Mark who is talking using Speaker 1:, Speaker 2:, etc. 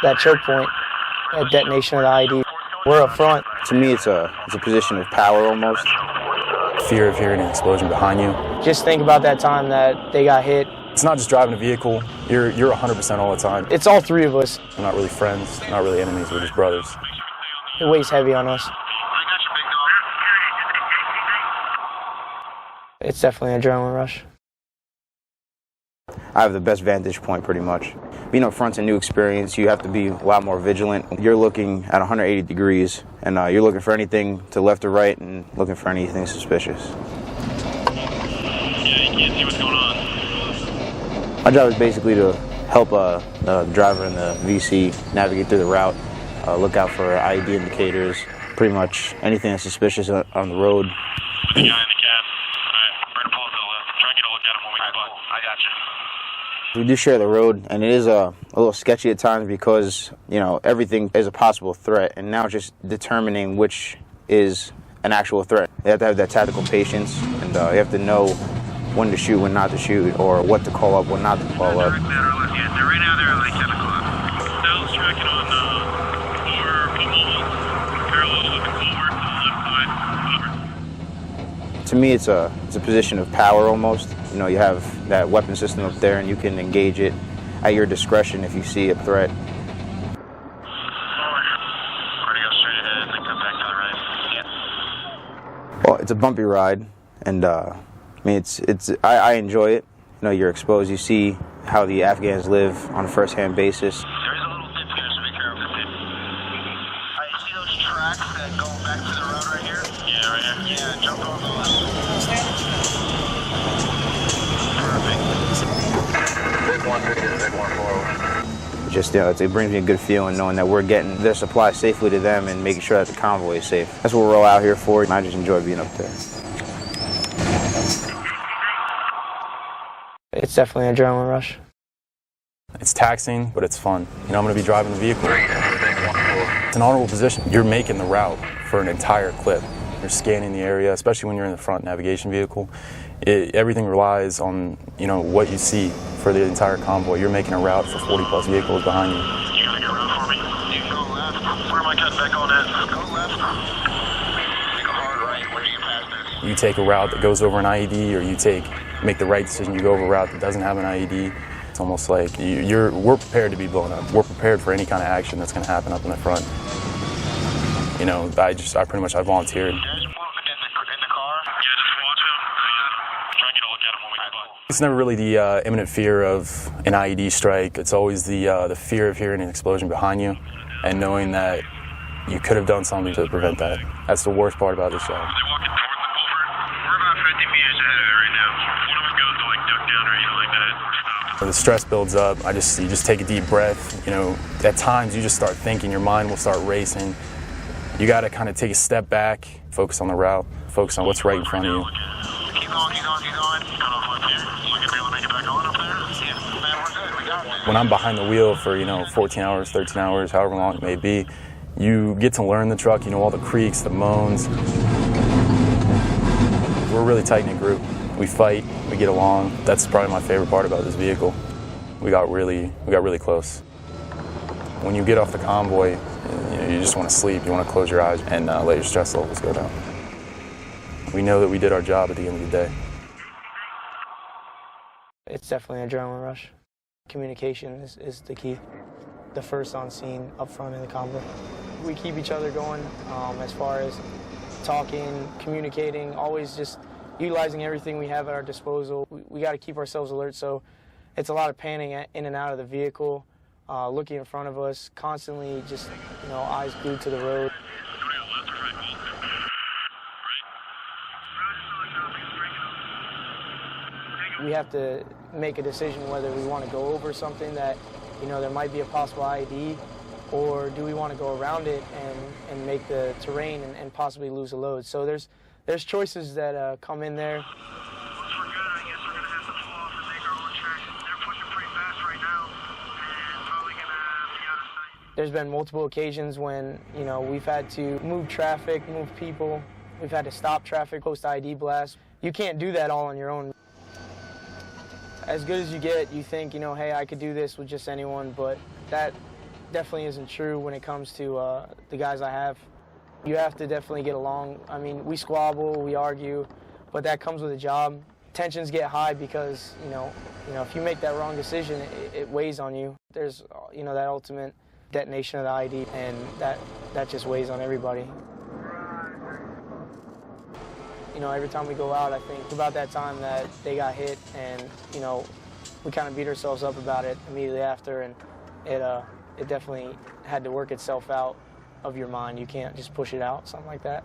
Speaker 1: that choke point, that detonation of the ID. We're up front.
Speaker 2: To me, it's a position of power almost.
Speaker 3: Fear of hearing an explosion behind you.
Speaker 1: Just think about that time that they got hit.
Speaker 3: It's not just driving a vehicle. You're 100% all the time.
Speaker 1: It's all three of us.
Speaker 3: We're not really friends, not really enemies. We're just brothers.
Speaker 1: It weighs heavy on us. It's definitely an adrenaline rush.
Speaker 2: I have the best vantage point pretty much. Being up front's a new experience. You have to be a lot more vigilant. You're looking at 180 degrees and you're looking for anything to left or right and looking for anything suspicious.
Speaker 4: Yeah, you can't see what's going on.
Speaker 2: My job is basically to help the driver and the VC navigate through the route, look out for IED indicators, pretty much anything that's suspicious on the road.
Speaker 4: The guy in the cab. Alright, we're gonna pull to the left. Try and get a look at him when we get by. I got you.
Speaker 2: We do share the road, and it is a little sketchy at times because, you know, everything is a possible threat, and now just determining which is an actual threat. You have to have that tactical patience, and you have to know when to shoot, when not to shoot, or what to call up, when not to call up.
Speaker 4: Yeah, they're right now there at like 10 o'clock. Dell's tracking on 4 Footmobile, parallel with the culvert to the left side. Over.
Speaker 2: To me, it's a position of power almost. You know, you have that weapon system up there, and you can engage it at your discretion if you see a threat.
Speaker 4: We're gonna go straight ahead and then come back to the right. Yeah.
Speaker 2: Well, it's a bumpy ride, and I mean, I enjoy it. You know, you're exposed. You see how the Afghans live on a first-hand basis.
Speaker 4: There is a little dip here, so be careful. Alright, you see those tracks that go back to the road right here? Yeah, right here. Yeah, jump on those.
Speaker 2: Just, you know, it brings me a good feeling knowing that we're getting their supplies safely to them and making sure that the convoy is safe. That's what we're all out here for, and I just enjoy being up there.
Speaker 1: It's definitely an adrenaline rush.
Speaker 3: It's taxing, but it's fun. You know, I'm going to be driving the vehicle. It's an honorable position. You're making the route for an entire clip. You're scanning the area, especially when you're in the front navigation vehicle. Everything relies on, you know, what you see for the entire convoy. You're making a route for 40 plus vehicles behind you.
Speaker 4: You gonna make a route for me? You can go left. Where am I cutting back on at? Go left. Make a hard right. Where do you pass this?
Speaker 3: You take a route that goes over an IED, or you make the right decision, you go over a route that doesn't have an IED. It's almost like we're prepared to be blown up. We're prepared for any kind of action that's going to happen up in the front. You know, I volunteered. It's never really the imminent fear of an IED strike. It's always the fear of hearing an explosion behind you and knowing that you could have done something to prevent that. That's the worst part about this job.
Speaker 4: They're walking toward the culvert. We're about 50 meters ahead of it right now. One of them goes to like duck down or anything like that. Stop.
Speaker 3: The stress builds up. You just take a deep breath. You know, at times you just start thinking, your mind will start racing. You got to kind of take a step back, focus on the route, focus on what's right in front of you.
Speaker 4: Keep going, keep going, keep going. Cut off left here. You're going to be able to make it back on up there? Yeah, man, we're good. We got this.
Speaker 3: When I'm behind the wheel for, 14 hours, 13 hours, however long it may be, you get to learn the truck, you know all the creaks, the moans. We're a really tight-knit group. We fight, we get along. That's probably my favorite part about this vehicle. We got really close. When you get off the convoy, you just want to sleep, you want to close your eyes and let your stress levels go down. We know that we did our job at the end of the day.
Speaker 1: It's definitely an adrenaline rush. Communication is the key. The first on scene up front in the convoy. We keep each other going as far as talking, communicating, always just utilizing everything we have at our disposal. We got to keep ourselves alert, so it's a lot of panning in and out of the vehicle, looking in front of us, constantly just, eyes glued to the road. We have to make a decision whether we want to go over something that, there might be a possible IED, or do we want to go around it and make the terrain and possibly lose a load. So there's choices that come in there. There's been multiple occasions when, we've had to move traffic, move people. We've had to stop traffic, post ID blast. You can't do that all on your own. As good as you get, you think, hey, I could do this with just anyone, but that definitely isn't true when it comes to the guys I have. You have to definitely get along. I mean, we squabble, we argue, but that comes with a job. Tensions get high because, you know, if you make that wrong decision, it weighs on you. There's, you know, that ultimate detonation of the ID, and that just weighs on everybody. You know, every time we go out, I think about that time that they got hit, and, you know, we kind of beat ourselves up about it immediately after, and it definitely had to work itself out of your mind. You can't just push it out, something like that.